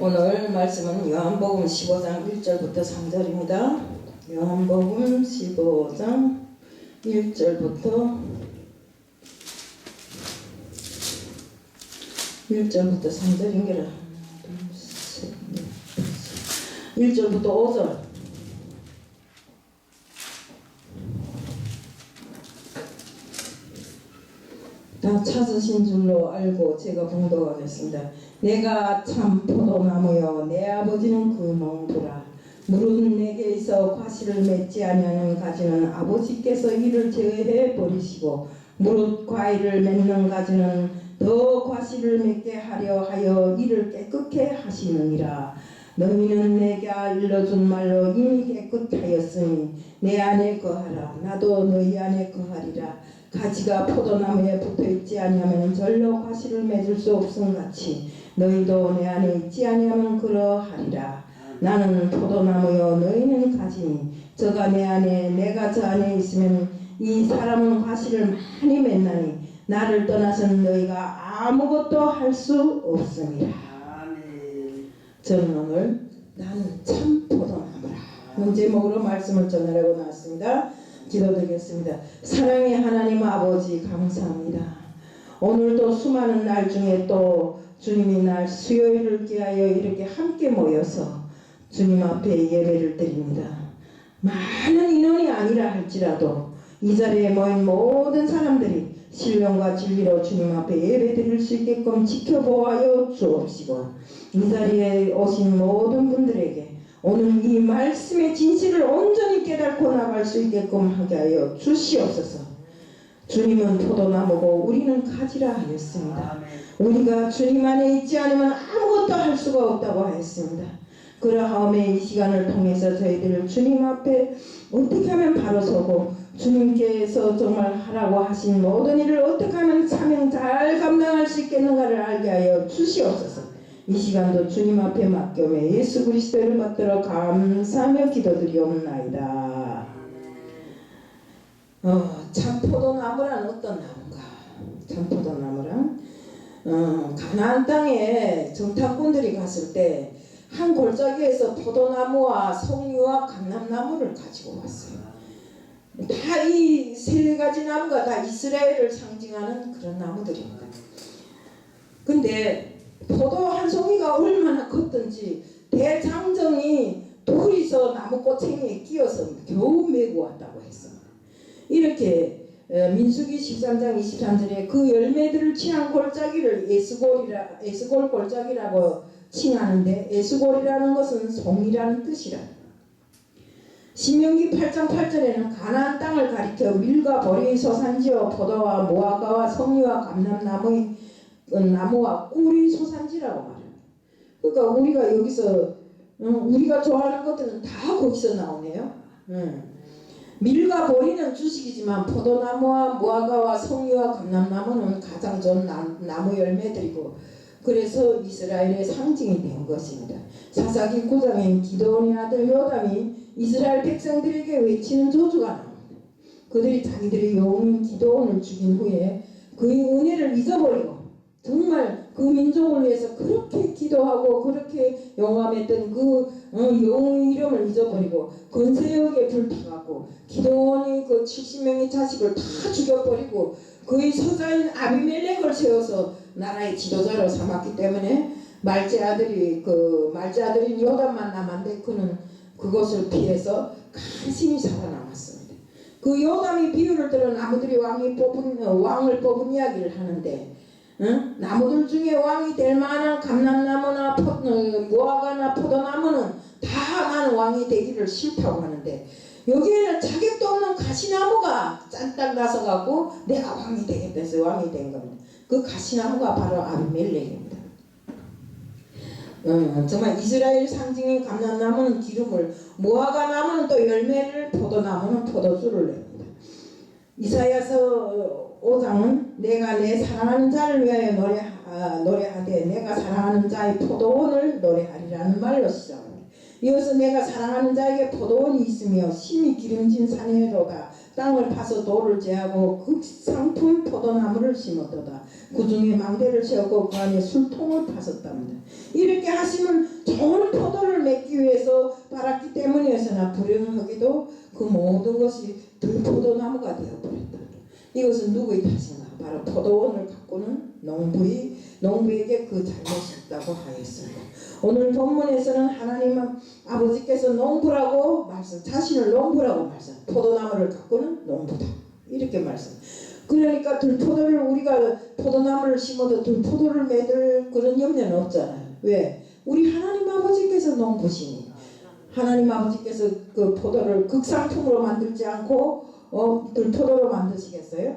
오늘 말씀은 요한복음 15장 1절부터 3절입니다. 요한복음 15장 1절부터 3절인게라. 1절부터 5절. 다 찾으신 줄로 알고 제가 봉독하겠습니다. 내가 참 포도나무여 내 아버지는 그 농부라. 무릇 내게 있어 과실을 맺지 아니하는 가지는 아버지께서 이를 제어해 버리시고 무릇 과일을 맺는 가지는 더 과실을 맺게 하려 하여 이를 깨끗게 하시느니라. 너희는 내가 일러준 말로 이미 깨끗하였으니 내 안에 거하라. 나도 너희 안에 거하리라. 가지가 포도나무에 붙어있지 아니하면 절로 과실을 맺을 수 없음같이 너희도 내 안에 있지 아니하면 그러하리라. 나는 포도나무여 너희는 가지니 저가 내 안에 내가 저 안에 있으면 이 사람은 과실을 많이 맺나니 나를 떠나서는 너희가 아무것도 할 수 없습니다. 저는 오늘 나는 참 포도나무라 제목으로 말씀을 전하려고 나왔습니다. 기도드리겠습니다. 사랑의 하나님 아버지 감사합니다. 오늘도 수많은 날 중에 또 주님이 날 수요일을 기하여 이렇게 함께 모여서 주님 앞에 예배를 드립니다. 많은 인원이 아니라 할지라도 이 자리에 모인 모든 사람들이 신령과 진리로 주님 앞에 예배 드릴 수 있게끔 지켜보아여 주옵시고 이 자리에 오신 모든 분들에게 오늘 이 말씀의 진실을 온전히 깨닫고 나갈 수 있게끔 하게 하여 주시옵소서. 주님은 포도나무고 우리는 가지라 하였습니다. 우리가 주님 안에 있지 않으면 아무것도 할 수가 없다고 하였습니다. 그러하오매 이 시간을 통해서 저희들 주님 앞에 어떻게 하면 바로 서고 주님께서 정말 하라고 하신 모든 일을 어떻게 하면 사명 잘 감당할 수 있겠는가를 알게 하여 주시옵소서. 이 시간도 주님 앞에 맡겨매 예수 그리스도를 받들어 감사하며 기도드리옵나이다. 참 포도나무란 어떤 나무인가? 참 포도나무란 가나안 땅에 정탐꾼들이 갔을 때 한 골짜기에서 포도나무와 석류와 감람나무를 가지고 왔어요. 다 이 세 가지 나무가 다 이스라엘을 상징하는 그런 나무들입니다. 근데 포도 한 송이가 얼마나 컸던지 대장정이 둘이서 나무 꼬챙이에 끼어서 겨우 메고 왔다고 했습니다. 이렇게 민수기 13장 23절에 그 열매들을 취한 골짜기를 에스골 골짜기라고 칭하는데 에스골이라는 것은 송이라는 뜻이라. 신명기 8장 8절에는 가나안 땅을 가리켜 밀과 보리의 소산지요 포도와 무화과와 석류와 감람나무의 나무와 꿀이 소산지라고 말합니다. 그러니까 우리가 여기서 우리가 좋아하는 것들은 다 거기서 나오네요. 밀과 보리는 주식이지만 포도나무와 무화과와 석류와 감람나무는 가장 좋은 나무 열매들이고 그래서 이스라엘의 상징이 된 것입니다. 사사기 9장엔 기드온의 아들 요담이 이스라엘 백성들에게 외치는 저주가 나옵니다. 그들이 자기들의 영웅인 기드온을 죽인 후에 그의 은혜를 잊어버리고 정말 그 민족을 위해서 그렇게 기도하고 그렇게 용감했던 그 영웅의 이름을 잊어버리고 건세역에 불타갖고 기드온이 그 70명의 자식을 다 죽여버리고 그의 서자인 아비멜렉을 세워서 나라의 지도자로 삼았기 때문에 말제 아들인 요담만 남았는데 그는 그것을 피해서 간신히 살아남았습니다. 그 요담이 비유를 들어 나무들이 왕을 뽑은 이야기를 하는데 나무들 중에 왕이 될 만한 감람나무나 무화과나 포도나무는 다 나는 왕이 되기를 싫다고 하는데 여기에는 자격도 없는 가시나무가 짠딱 나서갖고 내가 왕이 되겠다 해서 왕이 된 겁니다. 그 가시나무가 바로 아비멜렉입니다. 정말 이스라엘 상징인 감람나무는 기름을, 무화과나무는 또 열매를, 포도나무는 포도주를 냅니다. 이사야서 5장은 내가 내 사랑하는 자를 위하여 노래하되 내가 사랑하는 자의 포도원을 노래하리라는 말로 시작합니다. 이어서 내가 사랑하는 자에게 포도원이 있으며 심히 기름진 산에로다 땅을 파서 돌을 제하고 극상품 포도나무를 심었도다. 그 중에 망대를 세웠고 그 안에 술통을 파섰답니다. 이렇게 하시면 좋은 포도를 맺기 위해서 바랐기 때문이었으나 불행하게도 그 모든 것이 들포도나무가 되어버렸다. 이것은 누구의 탓인가? 바로 포도원을 가꾸는 농부에게 그 잘못이 있다고 하였습니다. 오늘 본문에서는 하나님 아버지께서 농부라고 말씀, 자신을 농부라고 말씀, 포도나무를 가꾸는 농부다 이렇게 말씀. 그러니까 들포도를 우리가 포도나무를 심어도 들포도를 맺을 그런 염려는 없잖아요. 왜? 우리 하나님 아버지께서 농부시니 하나님 아버지께서 그 포도를 극상품으로 만들지 않고 들포도로 만드시겠어요?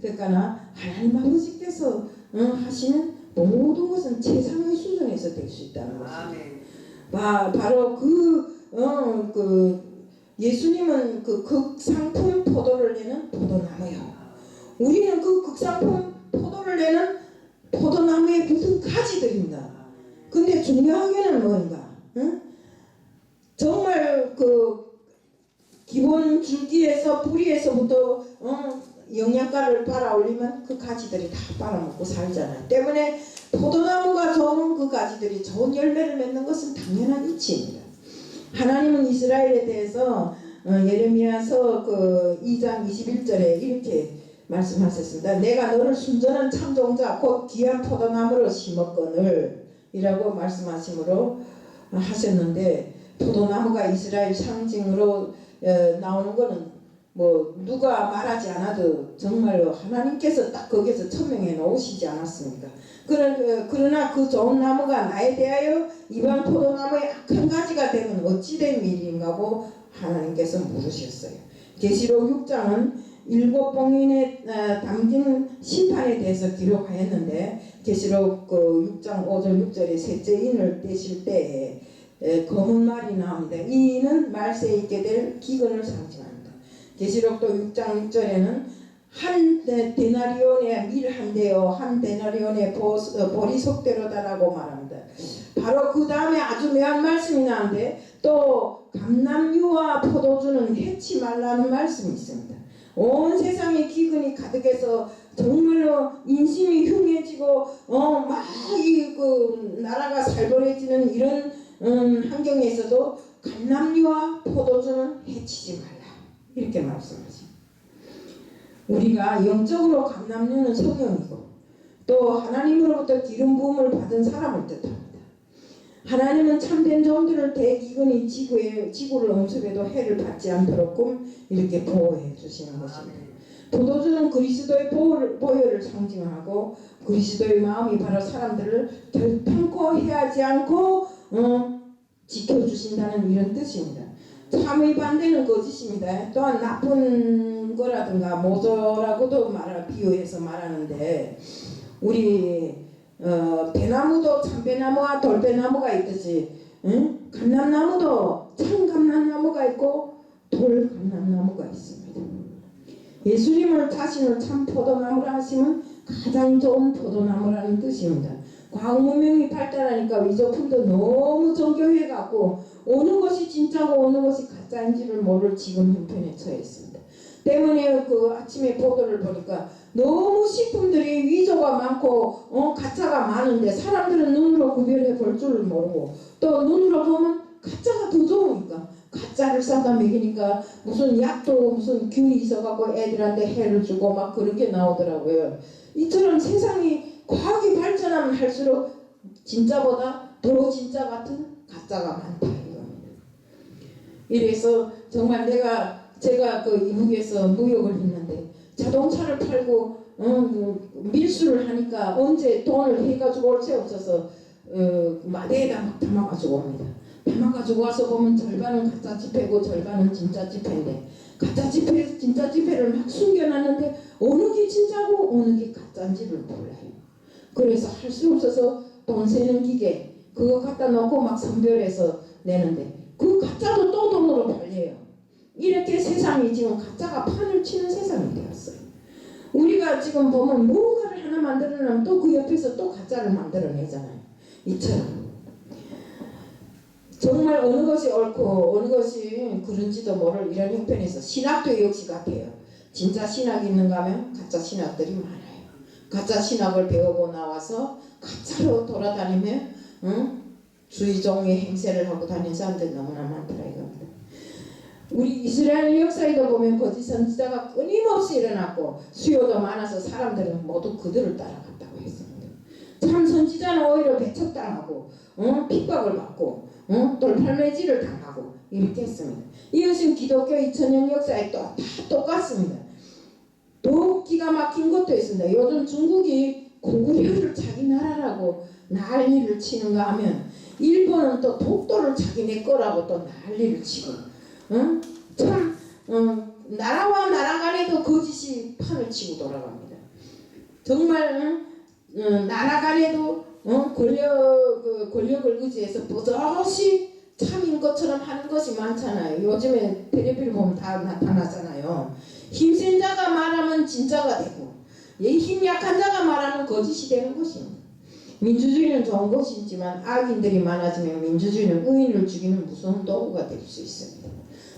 그러니까 하나님 아버지께서 하시는 모든 것은 최상의 수준에서 될 수 있다는 것입니다. 바로 예수님은 그 극상품 포도를 내는 포도나무요. 우리는 그 극상품 포도를 내는 포도나무에 붙은 가지들입니다. 근데 중요한 게는 뭔가? 정말 그 기본 줄기에서 뿌리에서부터 영양가를 빨아올리면 그 가지들이 다 빨아먹고 살잖아요. 때문에 포도나무가 좋은 그 가지들이 좋은 열매를 맺는 것은 당연한 이치입니다. 하나님은 이스라엘에 대해서 예레미야서 그 2장 21절에 이렇게 말씀하셨습니다. 내가 너를 순전한 참종자 곧 귀한 포도나무로 심었거늘 이라고 말씀하심으로 하셨는데, 포도나무가 이스라엘 상징으로 나오는 거는 뭐 누가 말하지 않아도 정말로 하나님께서 딱 거기서 천명해 놓으시지 않았습니까? 그러나 그 좋은 나무가 나에 대하여 이방 포도나무의 악한 가지가 되면 어찌 된 일인가고 하나님께서 물으셨어요. 계시록 6장은 7봉인에 담긴 심판에 대해서 기록하였는데, 계시록 6장 5절 6절에 셋째 인을 떼실 때에 검은 말이 나옵니다. 이 인은 말세에 있게 될 기근을 상징합니다. 계시록도 6장 6절에는 한 데나리온의 밀 한 대요 한 데나리온의 보리 속대로다라고 말합니다. 바로 그 다음에 아주 묘한 말씀이 나오는데, 또 감람유와 포도주는 해치 말라는 말씀이 있습니다. 온 세상에 기근이 가득해서 정말로 인심이 흉해지고 그 나라가 살벌해지는 이런 환경에서도 감람유와 포도주는 해치지 말라 이렇게 말씀하죠. 우리가 영적으로 감람유는 성령이고 또 하나님으로부터 기름 부음을 받은 사람을 뜻합니다. 하나님은 참된 종들을 대기근이 지구를 엄습해도 해를 받지 않도록 이렇게 보호해 주시는 것입니다. 포도주는 그리스도의 보혈을 상징하고 그리스도의 마음이 바로 사람들을 결탄코 해하지 않고 지켜주신다는 이런 뜻입니다. 참의 반대는 거짓입니다. 또한 나쁜 거라든가 모조라고도 비유해서 말하는데, 우리 배나무도 참배나무와 돌배나무가 있듯이 감람나무도 참감람나무가 있고 돌감람나무가 있습니다. 예수님을 자신을 참 포도나무라 하시면 가장 좋은 포도나무라는 뜻입니다. 과학 문명이 발달하니까 위조품도 너무 정교해갖고 어느 것이 진짜고 어느 것이 가짜인지를 모를 지금 형편에 처해 있습니다. 때문에 그 아침에 보도를 보니까 너무 식품들이 위조가 많고 가짜가 많은데 사람들은 눈으로 구별해 볼 줄을 모르고, 또 눈으로 보면 가짜가 더 좋으니까 가짜를 싸다 먹이니까 무슨 약도 무슨 균이 있어갖고 애들한테 해를 주고 막 그런 게 나오더라고요. 이처럼 세상이 과학이 발전하면 할수록 진짜보다 더 진짜 같은 가짜가 많다 이겁니다. 이래서 정말 제가 그 이북에서 무역을 했는데 자동차를 팔고 밀수를 하니까 언제 돈을 해가지고 올 새 없어서 마대에다 막 담아가지고 옵니다. 담아가지고 와서 보면 절반은 가짜 지폐고 절반은 진짜 지폐인데, 가짜 지폐 진짜 지폐를 막 숨겨놨는데 어느 게 진짜고 어느 게 가짜인지를 몰라요. 그래서 할 수 없어서 돈 세는 기계 그거 갖다 놓고 막 선별해서 내는데 그 가짜도 또 돈으로 팔려요. 이렇게 세상이 지금 가짜가 판을 치는 세상이 되었어요. 우리가 지금 보면 뭔가를 하나 만들어내면 또 그 옆에서 또 가짜를 만들어내잖아요. 이처럼 정말 어느 것이 옳고 어느 것이 그런지도 모를 이런 형편에서 신학도 역시 같아요. 진짜 신학이 있는가 하면 가짜 신학들이 많아요. 가짜 신학을 배우고 나와서 가짜로 돌아다니며 주의종의 행세를 하고 다니는 사람들이 너무나 많더라 이겁니다. 우리 이스라엘 역사에도 보면 거짓 선지자가 끊임없이 일어났고 수요도 많아서 사람들은 모두 그들을 따라갔다고 했습니다. 참 선지자는 오히려 배척당하고 핍박을 받고 돌팔매질을 당하고 이렇게 했습니다. 이것은 기독교 2000년 역사에 또 다 똑같습니다. 또 기가 막힌 것도 있습니다. 요즘 중국이 고구려를 자기 나라라고 난리를 치는가 하면 일본은 또 독도를 자기네 거라고 또 난리를 치고 참 나라와 나라 간에도 거짓이 판을 치고 돌아갑니다. 정말 나라 간에도 권력을 의지해서 버젓이 참인 것처럼 하는 것이 많잖아요. 요즘에 텔레비를 보면 다 나타나잖아요. 힘센 자가 말하면 진짜가 되고 힘 약한 자가 말하면 거짓이 되는 것입니다. 민주주의는 좋은 것이지만 악인들이 많아지면 민주주의는 의인을 죽이는 무서운 도구가 될 수 있습니다.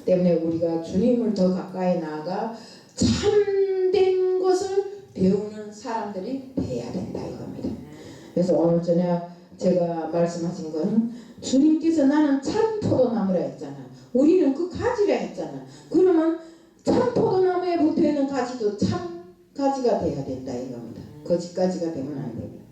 때문에 우리가 주님을 더 가까이 나아가 참된 것을 배우는 사람들이 돼야 된다 이겁니다. 그래서 오늘 저녁 제가 말씀하신 거는 주님께서 나는 참 포도나무라 했잖아. 우리는 그 가지라 했잖아. 그러면 참 포도나무에 붙어있는 가지도 참 가지가 돼야 된다 이겁니다. 거짓 가지가 되면 안 됩니다.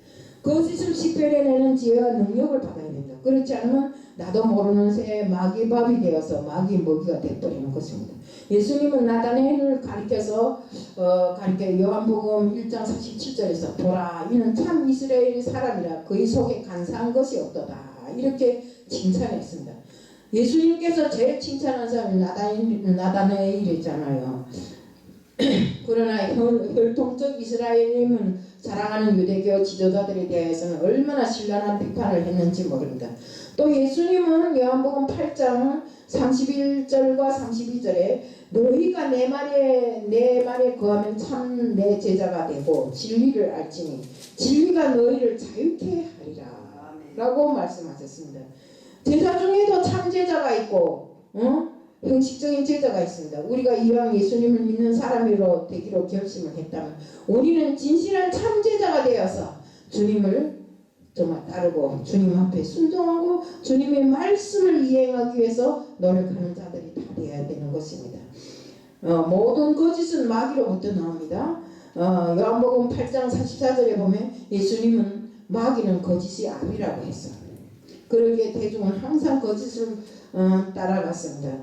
거짓을 식별해내는 지혜와 능력을 받아야 된다. 그렇지 않으면 나도 모르는 새에 마귀밥이 되어서 마귀 먹이가 되어버리는 것입니다. 예수님은 나다나엘을 가리켜서 요한복음 1장 47절에서 보라 이는 참 이스라엘의 사람이라 그의 속에 간사한 것이 없도다 이렇게 칭찬했습니다. 예수님께서 제일 칭찬한 사람이 나다나엘이잖아요. 그러나 혈통적 이스라엘님은 자랑하는 유대교 지도자들에 대해서는 얼마나 신랄한 비판을 했는지 모릅니다. 또 예수님은 요한복음 8장 31절과 32절에 너희가 내 말에 거하면 참 내 제자가 되고 진리를 알지니 진리가 너희를 자유케 하리라 라고 말씀하셨습니다. 제자 중에도 참 제자가 있고 형식적인 제자가 있습니다. 우리가 이왕 예수님을 믿는 사람으로 되기로 결심을 했다면 우리는 진실한 참 제자가 되어서 주님을 정말 따르고 주님 앞에 순종하고 주님의 말씀을 이행하기 위해서 노력하는 자들이 다 되어야 되는 것입니다. 모든 거짓은 마귀로부터 나옵니다. 요한복음 8장 44절에 보면 예수님은 마귀는 거짓이 아비라고 했어요. 그러기에 대중은 항상 거짓을 따라갔습니다.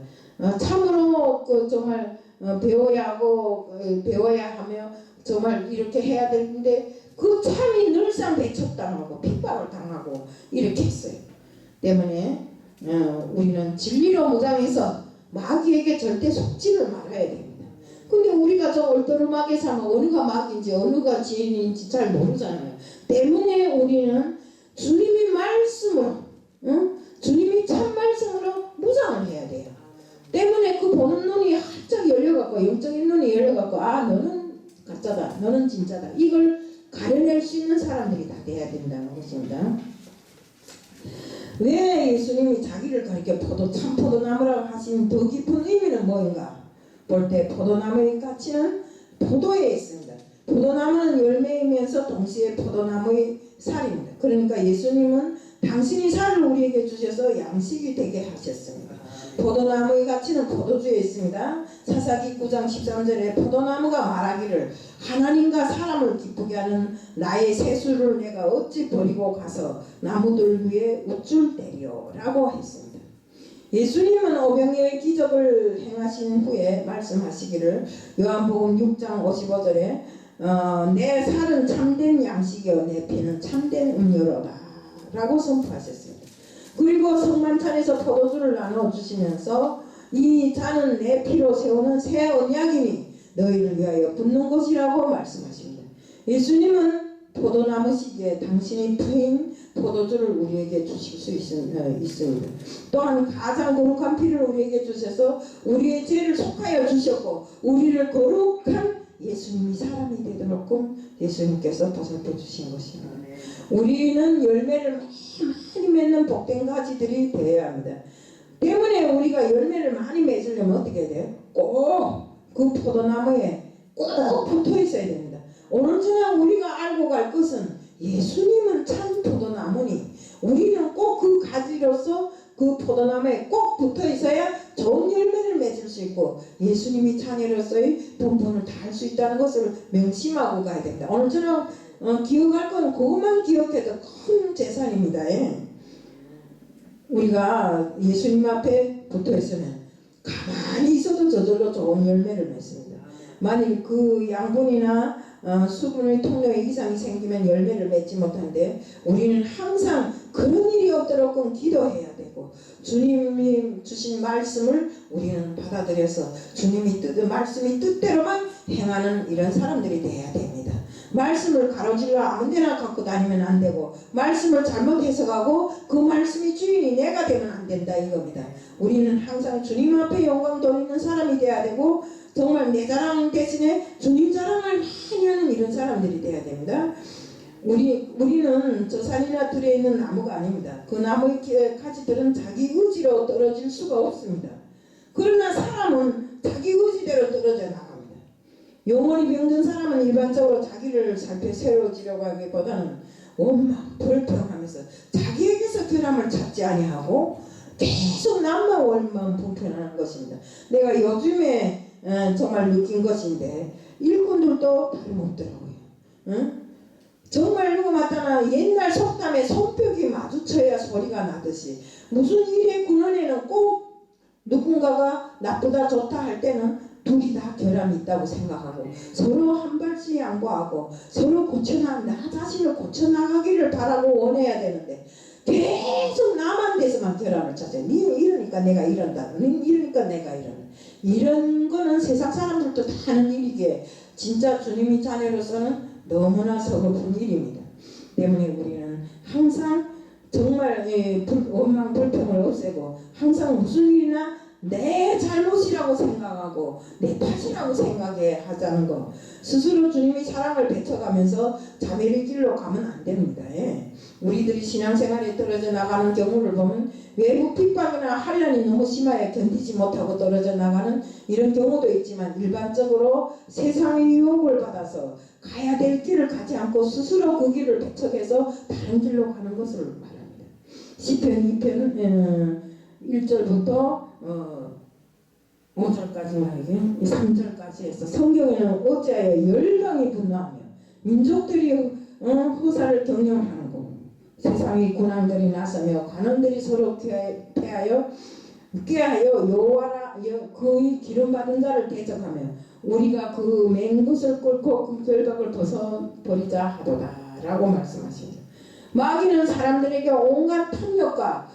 참으로 정말 배워야 하며 정말 이렇게 해야 되는데 그 참이 늘상 배척당하고 핍박을 당하고 이렇게 했어요. 때문에 우리는 진리로 무장해서 마귀에게 절대 속지를 말아야 됩니다. 근데 우리가 저 얼떠름하게 살면 어느가 마귀인지 어느가 지인인지 잘 모르잖아요. 때문에 우리는 주님의 말씀으로 주님이 참 말씀으로 무장을 해야 돼요. 때문에 그 보는 눈이 활짝 열려갖고 영적인 눈이 열려갖고 너는 가짜다 너는 진짜다 이걸 가려낼 수 있는 사람들이 다 돼야 된다는 것입니다. 왜 예수님이 자기를 가리켜 참 포도나무라고 하신 더 깊은 의미는 뭐인가 볼 때 포도나무의 가치는 포도에 있습니다. 포도나무는 열매이면서 동시에 포도나무의 살입니다. 그러니까 예수님은 당신이 살을 우리에게 주셔서 양식이 되게 하셨습니다. 포도나무의 가치는 포도주에 있습니다. 사사기 9장 13절에 포도나무가 말하기를 하나님과 사람을 기쁘게 하는 나의 세수를 내가 어찌 버리고 가서 나무들 위에 우쭐 때려 라고 했습니다. 예수님은 오병이어의 기적을 행하신 후에 말씀하시기를 요한복음 6장 55절에 내 살은 참된 양식이요 내 피는 참된 음료로다 라고 선포하셨습니다. 그리고 성만찬에서 포도주를 나눠주시면서 이 잔은 내 피로 세우는 새 언약이니 너희를 위하여 붓는 것이라고 말씀하십니다. 예수님은 포도나무시기에 당신의 피인 포도주를 우리에게 주실 수 있습니다. 또한 가장 거룩한 피를 우리에게 주셔서 우리의 죄를 속하여 주셨고 우리를 거룩한 예수님이 사람이 되도록 예수님께서 보살펴 주신 것입니다. 우리는 열매를 많이 맺는 복된 가지들이 되어야 합니다. 때문에 우리가 열매를 많이 맺으려면 어떻게 해야 돼요? 꼭 그 포도나무에 꼭 붙어 있어야 됩니다. 오늘 저녁 우리가 알고 갈 것은 예수님은 참 포도나무니 우리는 꼭 그 가지로서 그 포도나무에 꼭 붙어 있어야 좋은 열매를 맺을 수 있고 예수님이 자녀로서의 본분을 다할 수 있다는 것을 명심하고 가야 됩니다. 오늘 저녁 기억할 건 그것만 기억해도 큰 재산입니다. 예. 우리가 예수님 앞에 붙어 있으면 가만히 있어도 저절로 좋은 열매를 맺습니다. 만일 그 양분이나 수분의 통로에 이상이 생기면 열매를 맺지 못하는데 우리는 항상 그런 일이 없도록 꼭 기도해야 되고 주님이 주신 말씀을 우리는 받아들여서 주님이 말씀이 뜻대로만 행하는 이런 사람들이 돼야 됩니다. 말씀을 가로질러 아무데나 갖고 다니면 안 되고 말씀을 잘못 해석하고 그 말씀이 주인이 내가 되면 안 된다 이겁니다. 우리는 항상 주님 앞에 영광 돌리는 사람이 돼야 되고 정말 내 자랑 대신에 주님 자랑을 많이 하는 이런 사람들이 돼야 됩니다. 우리는 저 산이나 들에 있는 나무가 아닙니다. 그 나무의 가지들은 자기 의지로 떨어질 수가 없습니다. 그러나 사람은 자기 의지대로 떨어져 나갑니다. 영혼이 병든 사람은 일반적으로 자기를 살펴 세워지려고 하기보다는 원망 불평하면서 자기에게서 결함을 찾지 아니하고 계속 남만 원망 불평하는 것입니다. 내가 요즘에 정말 느낀 것인데 일꾼들도 다름없더라고요. 응? 정말 누구 마땅한 옛날 속담에 손뼉이 마주쳐야 소리가 나듯이 무슨 일의 근원에는 꼭 누군가가 나쁘다 좋다 할 때는 둘이 다 결함이 있다고 생각하고 서로 한 발씩 양보하고 서로 나 자신을 고쳐나가기를 바라고 원해야 되는데 계속 나만 돼서만 결함을 찾아요. 니는 이러니까 내가 이런다. 니는 이러니까 내가 이런다. 이런 거는 세상 사람들도 다 하는 일이기에 진짜 주님의 자녀로서는 너무나 서글픈 일입니다. 때문에 우리는 항상 정말 원망 불평을 없애고 항상 무슨 일이나 내 잘못이라고 생각하고 내 탓이라고 생각해 하자는 거 스스로 주님의 사랑을 베쳐가면서 자매의 길로 가면 안 됩니다. 예. 우리들이 신앙생활에 떨어져 나가는 경우를 보면 외부 핍박이나 한란이 너무 심하여 견디지 못하고 떨어져 나가는 이런 경우도 있지만 일반적으로 세상의 유혹을 받아서 가야 될 길을 가지 않고 스스로 그 길을 배척해서 다른 길로 가는 것을 말합니다. 시편 2편 1절부터 5절까지 말이에요. 3절까지 해서 성경에는 어찌하여 열방이 분노하며 민족들이 호사를 경영하고 세상의 군왕들이 나서며 관원들이 서로 꾀하여 여호와라 그의 기름받은 자를 대적하며 우리가 그 맹것을 꿇고 그 결박을 벗어버리자 하도다 라고 말씀하십니다. 마귀는 사람들에게 온갖 탐욕과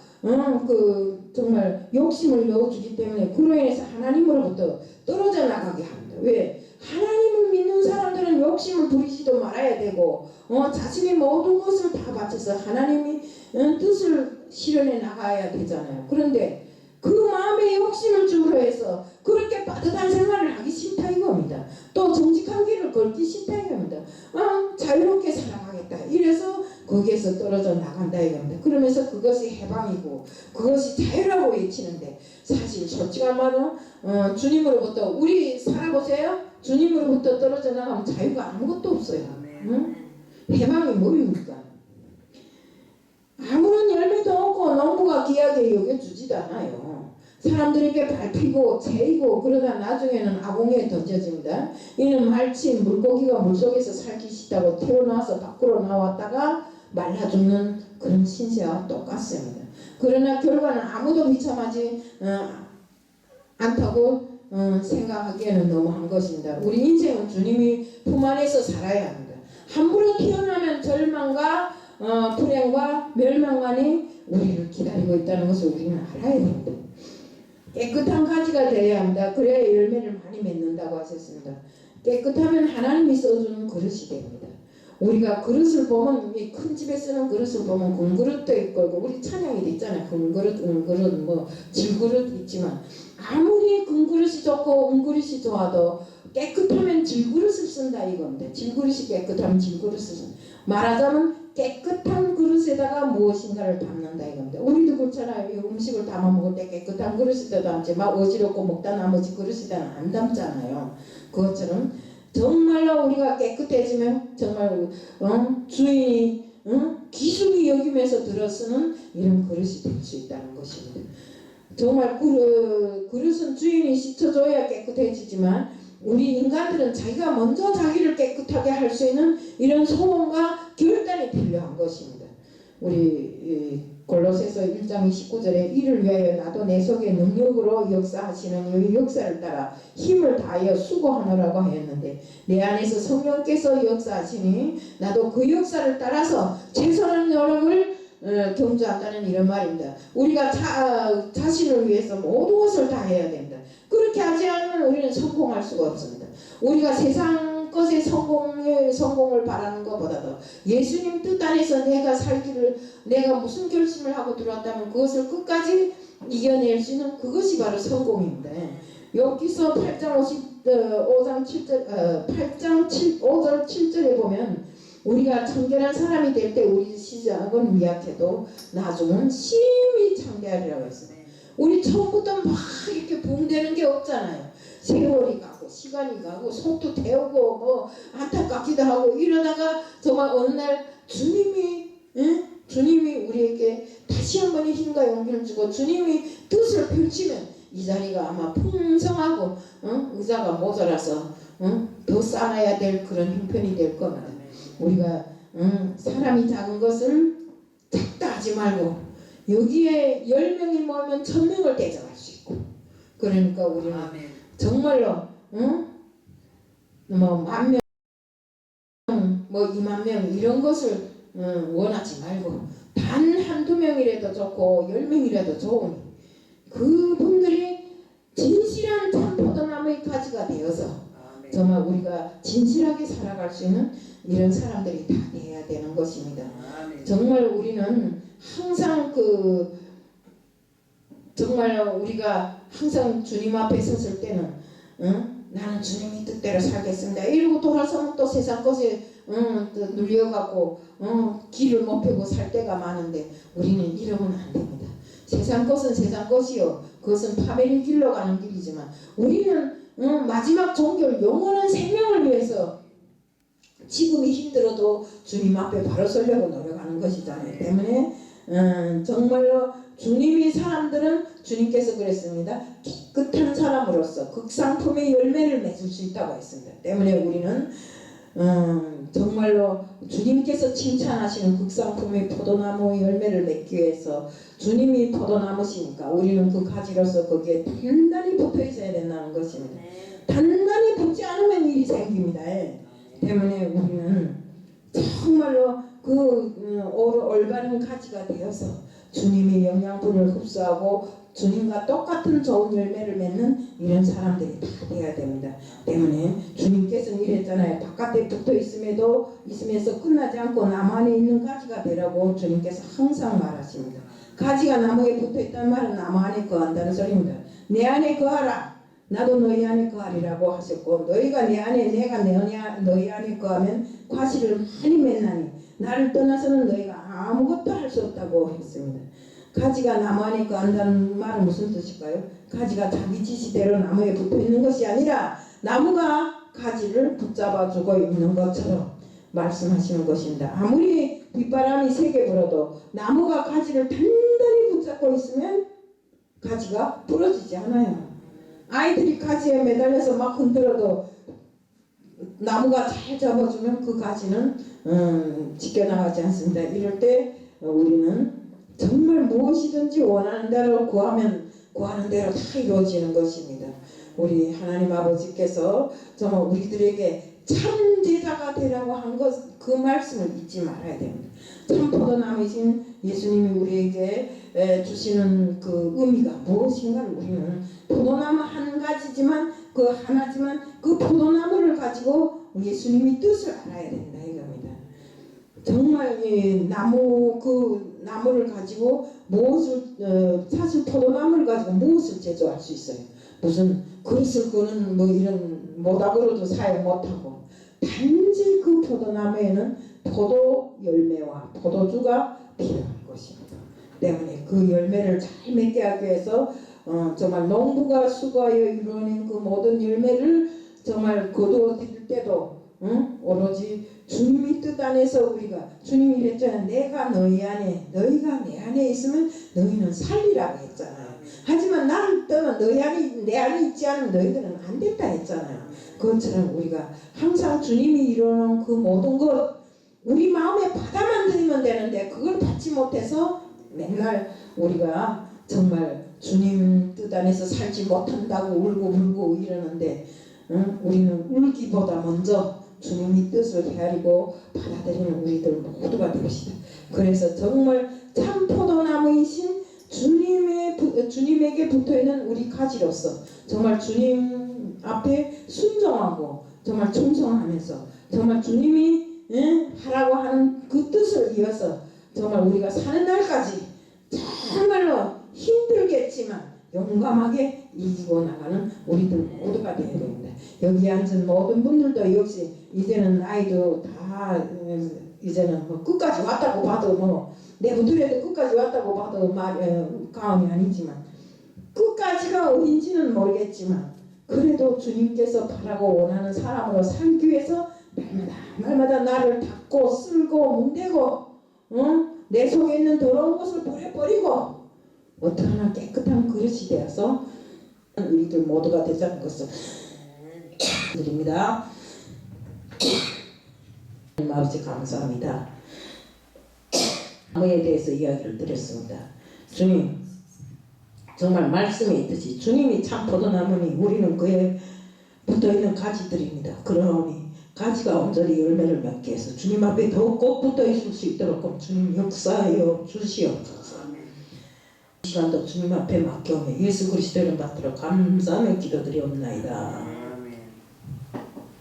정말 욕심을 넣어주기 때문에 그로 인해서 하나님으로부터 떨어져 나가게 합니다. 왜? 하나님을 믿는 사람들은 욕심을 부리지도 말아야 되고 자신의 모든 것을 다 바쳐서 하나님이 뜻을 실현해 나가야 되잖아요. 그런데 그 마음에 욕심을 주로 해서 그렇게 빠듯한 생활을 하기 싫다 이겁니다. 또 정직한 길을 걸기 싫다 이겁니다. 자유롭게 살아가겠다 이래서 거기에서 떨어져 나간다 이겁니다. 그러면서 그것이 해방이고 그것이 자유라고 외치는데 사실 솔직한 말은 주님으로부터 우리 살아보세요. 주님으로부터 떨어져 나가면 자유가 아무것도 없어요. 응? 해방이 뭐입니까? 아무런 열매도 없고 농부가 귀하게 여겨주지도 않아요. 사람들에게 밟히고 채이고 그러다 나중에는 아궁이에 던져집니다. 이는 마치 물고기가 물속에서 살기 싫다고 태어나서 밖으로 나왔다가 말라 죽는 그런 신세와 똑같습니다. 그러나 결과는 아무도 비참하지 않다고 생각하기에는 너무한 것입니다. 우리 인생은 주님이 품 안에서 살아야 합니다. 함부로 태어나면 절망과 불행과 멸망만이 우리를 기다리고 있다는 것을 우리는 알아야 됩니다. 깨끗한 가지가 되어야 합니다. 그래야 열매를 많이 맺는다고 하셨습니다. 깨끗하면 하나님이 써주는 그릇이 됩니다. 우리가 그릇을 보면 큰 집에 쓰는 그릇을 보면 금그릇도 있고 우리 찬양에도 있잖아요. 금그릇, 은그릇, 질그릇 있지만 아무리 금그릇이 좋고 은그릇이 좋아도 깨끗하면 질그릇을 쓴다 이겁니다. 질그릇이 깨끗하면 질그릇을 쓴다. 말하자면 깨끗한 그릇에다가 무엇인가를 담는다 이겁니다. 우리도 그렇잖아요. 이 음식을 담아 먹을 때 깨끗한 그릇에다 담지 막 어지럽고 먹다 나머지 그릇에다는 안 담잖아요. 그것처럼 정말로 우리가 깨끗해지면 정말 주인이 귀중히 여기면서 들어쓰는 이런 그릇이 될 수 있다는 것입니다. 정말 그릇은 주인이 씻어줘야 깨끗해지지만 우리 인간들은 자기가 먼저 자기를 깨끗하게 할 수 있는 이런 소원과 결단이 필요한 것입니다. 우리 골로새서 1장 19절에 이를 위하여 나도 내 속에 능력으로 역사하시는 이 역사를 따라 힘을 다하여 수고하노라고 하였는데 내 안에서 성령께서 역사하시니 나도 그 역사를 따라서 최선의 노력을 경주한다는 이런 말입니다. 우리가 자신을 위해서 모든 것을 다 해야 된다. 그렇게 하지 않으면 우리는 성공할 수가 없습니다. 우리가 세상 것의 성공을 바라는 것보다도 예수님 뜻 안에서 내가 무슨 결심을 하고 들어왔다면 그것을 끝까지 이겨낼 수 있는 그것이 바로 성공입니다. 여기서 8장 5절 7절에 보면 우리가 청결한 사람이 될 때 우리 시작은 미약해도 나중은 심히 창대하리라고 했어요. 우리 처음부터 막 이렇게 붕대는 게 없잖아요. 세월이 가고 시간이 가고 속도 태우고 뭐 안타깝기도 하고 이러다가 정말 어느 날 주님이 우리에게 다시 한 번의 힘과 용기를 주고 주님이 뜻을 펼치면 이 자리가 아마 풍성하고 의자가 모자라서 더 쌓아야 될 그런 형편이 될 겁니다. 우리가 사람이 작은 것을 작다 하지 말고 여기에 10명이 모이면 1000명을 대접할 수 있고 그러니까 우리는 정말로 뭐 10,000명 뭐 20,000명 이런 것을 원하지 말고 단 한두 명이라도 좋고 10명이라도 좋으니 그분들이 진실한 참 포도나무의 가지가 되어서 정말 우리가 진실하게 살아갈 수 있는 이런 사람들이 다 돼야 되는 것입니다. 정말 우리는 항상 정말 우리가 항상 주님 앞에 섰을 때는 나는 주님의 뜻대로 살겠습니다. 이러고 돌아서면 또 세상 것에 눌려갖고 길을 못 펴고 살 때가 많은데 우리는 이러면 안 됩니다. 세상 것은 세상 것이요 그것은 파멸의 길로 가는 길이지만 우리는 마지막 종결 영원한 생명을 위해서 지금이 힘들어도 주님 앞에 바로 서려고 노력하는 것이잖아요. 때문에 정말로 주님이 사람들은 주님께서 그랬습니다. 깨끗한 사람으로서 극상품의 열매를 맺을 수 있다고 했습니다. 때문에 우리는 정말로 주님께서 칭찬하시는 극상품의 포도나무의 열매를 맺기 위해서 주님이 포도나무시니까 우리는 그 가지로서 거기에 단단히 붙어 있어야 된다는 것입니다. 단단히 붙지 않으면 일이 생깁니다. 때문에 우리는 정말로 올바른 가지가 되어서 주님의 영양분을 흡수하고 주님과 똑같은 좋은 열매를 맺는 이런 사람들이 다 되어야 됩니다. 때문에 주님께서는 이랬잖아요. 바깥에 붙어 있으면서 끝나지 않고 나무 안에 있는 가지가 되라고 주님께서 항상 말하십니다. 가지가 나무에 붙어 있다는 말은 나무 안에 거한다는 소리입니다. 내 안에 거하라. 나도 너희 안에 거하리라고 하셨고 너희가 내 안에 내가 너희 안에 거하면 과실을 많이 맺나니 나를 떠나서는 너희가 아무것도 할 수 없다고 했습니다. 가지가 나무 안에 거한다는 말은 무슨 뜻일까요? 가지가 자기 지시대로 나무에 붙어 있는 것이 아니라 나무가 가지를 붙잡아주고 있는 것처럼 말씀하시는 것입니다. 아무리 빗바람이 세게 불어도 나무가 가지를 단단히 붙잡고 있으면 가지가 부러지지 않아요. 아이들이 가지에 매달려서 막 흔들어도 나무가 잘 잡아주면 그 가지는 지켜나가지 않습니다. 이럴 때 우리는 정말 무엇이든지 원하는 대로 구하는 대로 다 이루어지는 것입니다. 우리 하나님 아버지께서 정말 우리들에게 참 제자가 되라고 한 것, 그 말씀을 잊지 말아야 됩니다. 참 포도나무이신 예수님이 우리에게 주시는 그 의미가 무엇인가를 우리는 포도나무 한 가지지만 그 하나지만 그 포도나무를 가지고 예수님이 뜻을 알아야 된다 이겁니다. 정말 나무를 가지고 무엇을 사실 포도나무를 가지고 무엇을 제조할 수 있어요? 무슨 그릇을 끄는 뭐 이런 모닥으로도 사용 못하고 단지 그 포도나무에는 포도 열매와 포도주가 필요한 것입니다. 때문에 그 열매를 잘 맺게 하기 위해서 정말 농부가 수고하여 이루어낸 그 모든 열매를 정말 거두어 드릴 때도 오로지 주님이 뜻 안에서 우리가 주님이 이랬잖아요. 내가 너희 안에 너희가 내 안에 있으면 너희는 살리라고 했잖아요. 하지만 나를 떠나 내 안에 있지 않으면 너희들은 안 된다 했잖아요. 그것처럼 우리가 항상 주님이 이루어놓은 그 모든 것 우리 마음에 받아만 들이면 되는데 그걸 받지 못해서 맨날 우리가 정말 주님 뜻 안에서 살지 못한다고 울고 이러는데 우리는 울기보다 먼저 주님의 뜻을 헤아리고 받아들이는 우리들 모두가 됩시다. 그래서 정말 참 포도나무이신 주님에게 붙어있는 우리 가지로서 정말 주님 앞에 순종하고 정말 충성하면서 정말 주님이 하라고 하는 그 뜻을 이어서 정말 우리가 사는 날까지 정말로 힘들겠지만 용감하게 이기고 나가는 우리들 모두가 되어야 됩니다. 여기 앉은 모든 분들도 역시 이제는 나이도 다 이제는 뭐 끝까지 왔다고 봐도 뭐 내부들에도 끝까지 왔다고 봐도 가음이 아니지만 끝까지가 어딘지는 모르겠지만 그래도 주님께서 바라고 원하는 사람으로 살기 위해서 날마다 나를 닦고 쓸고 문대고 내 속에 있는 더러운 것을 버려버리고 어떠하나 깨끗한 그릇이 되어서 우리들 모두가 되자는 것을 드립니다. 아버지 감사합니다. 나무에 대해서 이야기를 드렸습니다. 주님 정말 말씀에 있듯이 주님이 참 포도나무니 우리는 그에 붙어있는 가지들입니다. 그러니 가지가 온전히 열매를 맺게 해서 주님 앞에 더욱 꼭 붙어있을 수 있도록 주님 역사하여 주시옵소서. 이 시간도 주님 앞에 맡겨오며 예수 그리스도를 받들어 감사하며 기도드리옵나이다.